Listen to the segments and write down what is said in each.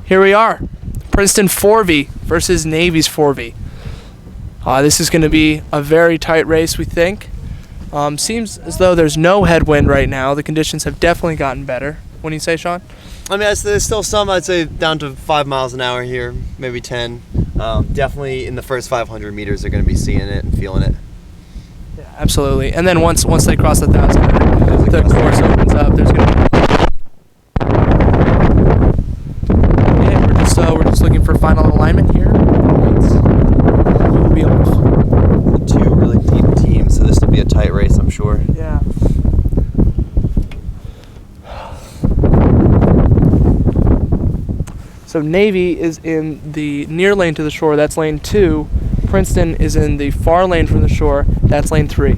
Here we are, Princeton 4V versus Navy's 4V. This is going to be a very tight race, we think. Seems as though there's no headwind right now. The conditions have definitely gotten better. What do you say, Sean? I mean, there's still some, I'd say, down to 5 miles an hour here, maybe 10. Definitely in the first 500 meters, they're going to be seeing it and feeling it. Yeah, absolutely. And then once they cross 1,000, the course opens up. There's going to be... we're just looking for final alignment here. We'll be off. Two really deep teams, so this will be a tight race, I'm sure. Yeah. So Navy is in the near lane to the shore. That's lane 2. Princeton is in the far lane from the shore. That's lane 3.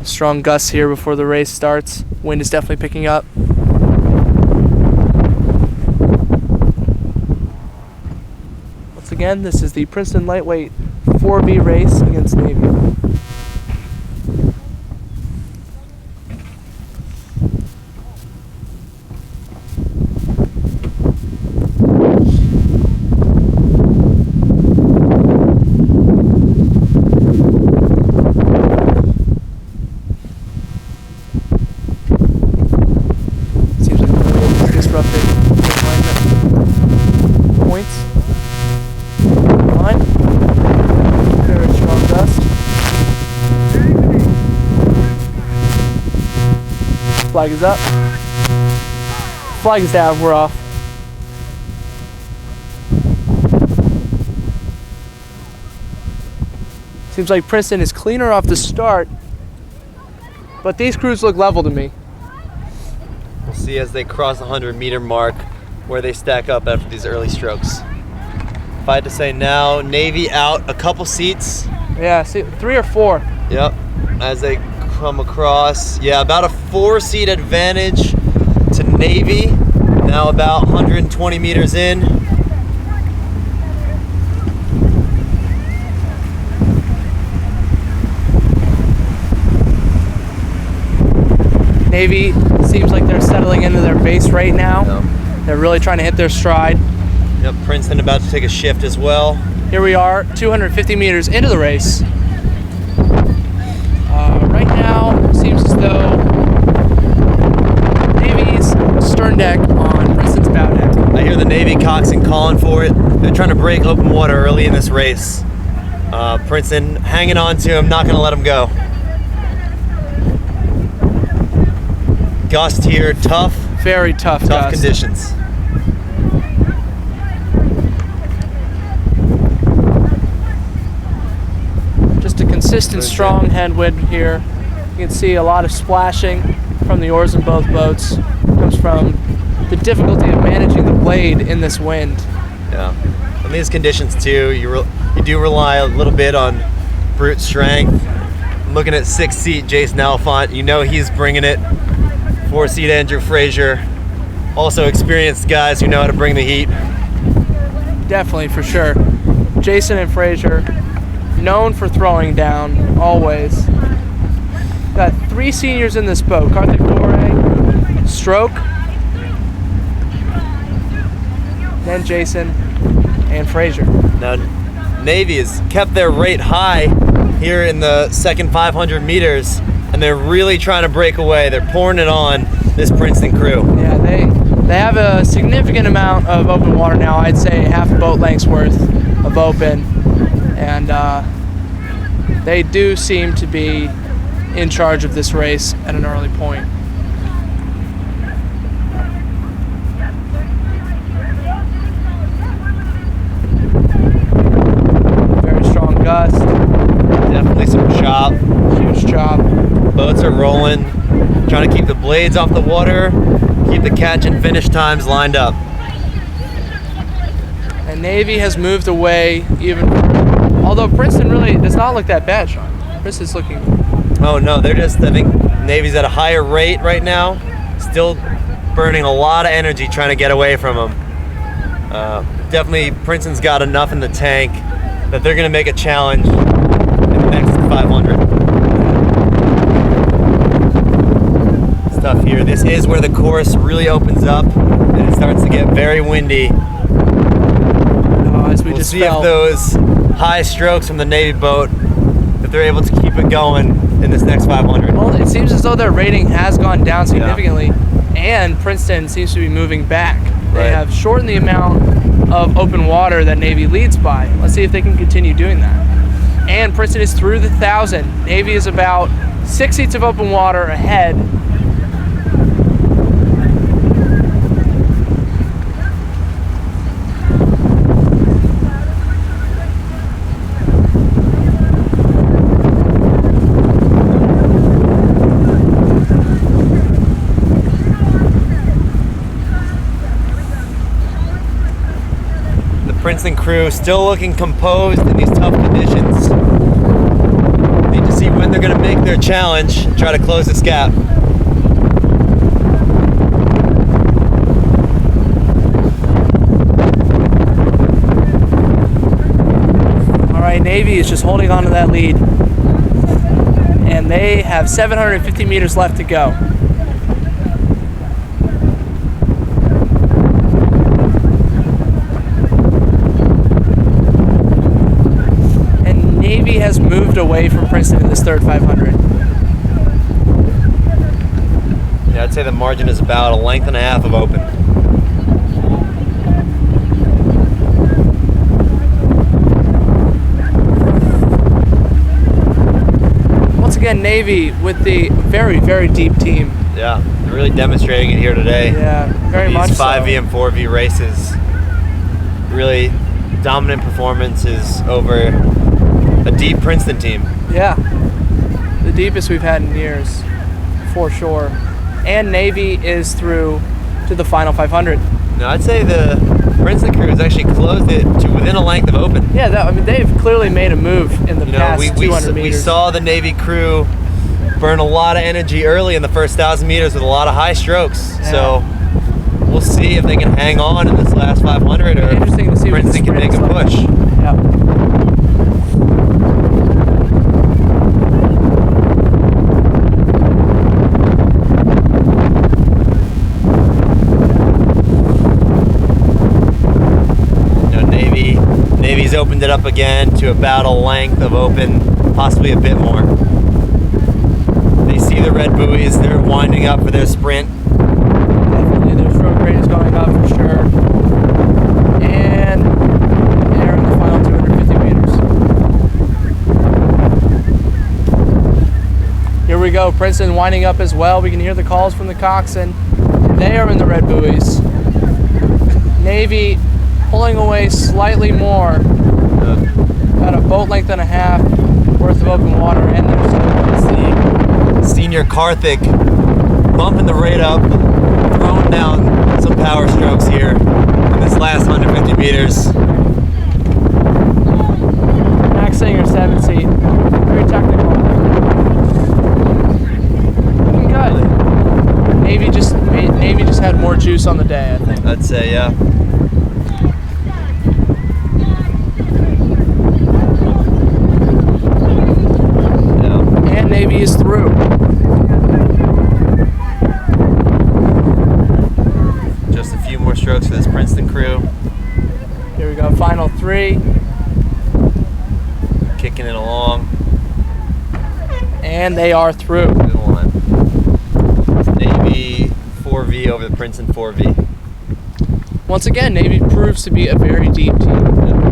Strong gusts here before the race starts. Wind is definitely picking up. Once again, this is the Princeton Lightweight 4V race against Navy. Flag is up. Flag is down. We're off. Seems like Princeton is cleaner off the start, but these crews look level to me. We'll see as they cross the 100-meter mark where they stack up after these early strokes. If I had to say now, Navy out a couple seats. Yeah, see, 3 or 4. Yep, as they come across. Yeah, about a 4-seat advantage to Navy. Now about 120 meters in. Navy seems like they're settling into their base right now. Yep. They're really trying to hit their stride. Yep, Princeton about to take a shift as well. Here we are, 250 meters into the race. Right now, seems as though Navy's stern deck on Princeton's bow deck. I hear the Navy coxswain calling for it. They're trying to break open water early in this race. Princeton hanging on to him, not going to let him go. Gust here, tough. Very tough gust. Conditions. Just a consistent, strong headwind here. You can see a lot of splashing from the oars in both boats. It comes from the difficulty of managing the blade in this wind. Yeah, in these conditions too, you do rely a little bit on brute strength. I'm looking at 6-seat Jason Alphont. You know he's bringing it. 4-seat Andrew Frazier. Also experienced guys who know how to bring the heat. Definitely, for sure. Jason and Frazier, known for throwing down, always. Got 3 seniors in this boat. Karthik Dore, Stroke, then Jason and Frazier. Now, Navy has kept their rate high here in the second 500 meters, and they're really trying to break away. They're pouring it on this Princeton crew. Yeah, they have a significant amount of open water now. I'd say half a boat length's worth of open, and they do seem to be in charge of this race at an early point. Very strong gust. Definitely some chop. Huge chop. Boats are rolling, trying to keep the blades off the water, keep the catch and finish times lined up. And Navy has moved away even, although Princeton really does not look that bad, Sean. Princeton's looking... Oh no, I think Navy's at a higher rate right now, still burning a lot of energy trying to get away from them. Definitely Princeton's got enough in the tank that they're going to make a challenge in the next 500. It's tough here. This is where the course really opens up and it starts to get very windy. As we We'll just see felt. if those high strokes from the Navy boat, if they're able to keep it going in this next 500. Well, it seems as though their rating has gone down significantly, and Princeton seems to be moving back. They Right. have shortened the amount of open water that Navy leads by. Let's see if they can continue doing that. And Princeton is through the 1,000. Navy is about 6 seats of open water ahead. Princeton crew still looking composed in these tough conditions. Need to see when they're going to make their challenge and try to close this gap. All right, Navy is just holding on to that lead. And they have 750 meters left to go. Navy has moved away from Princeton in this third 500. Yeah, I'd say the margin is about a length and a half of open. Once again, Navy with the very, very deep team. Yeah, they're really demonstrating it here today. Yeah, very much These 5V so. and 4V races, really dominant performances over a deep Princeton team. Yeah, the deepest we've had in years, for sure. And Navy is through to the final 500. No, I'd say the Princeton crew has actually closed it to within a length of open. Yeah, I mean, they've clearly made a move in the past 200 meters. We saw the Navy crew burn a lot of energy early in the first 1,000 meters with a lot of high strokes. Yeah. So we'll see if they can hang on in this last 500 or Interesting to see what the Princeton can make sprint a is push. like. Yeah. Navy's opened it up again to about a length of open, possibly a bit more. They see the red buoys, they're winding up for their sprint. Definitely, their stroke rate is going up for sure. And they're in the final 250 meters. Here we go, Princeton winding up as well. We can hear the calls from the coxswain. They are in the red buoys. Navy pulling away slightly more, about a boat length and a half worth of open water, and there's Senior Karthik bumping the rate up, throwing down some power strokes here in this last 150 meters. Max Singer, 7 seat, very technical. Looking good. Navy just had more juice on the day, I think. I'd say, yeah. Navy is through. Just a few more strokes for this Princeton crew. Here we go, final 3. Kicking it along. And they are through. Good one. Navy 4V over the Princeton 4V. Once again, Navy proves to be a very deep team. Yeah.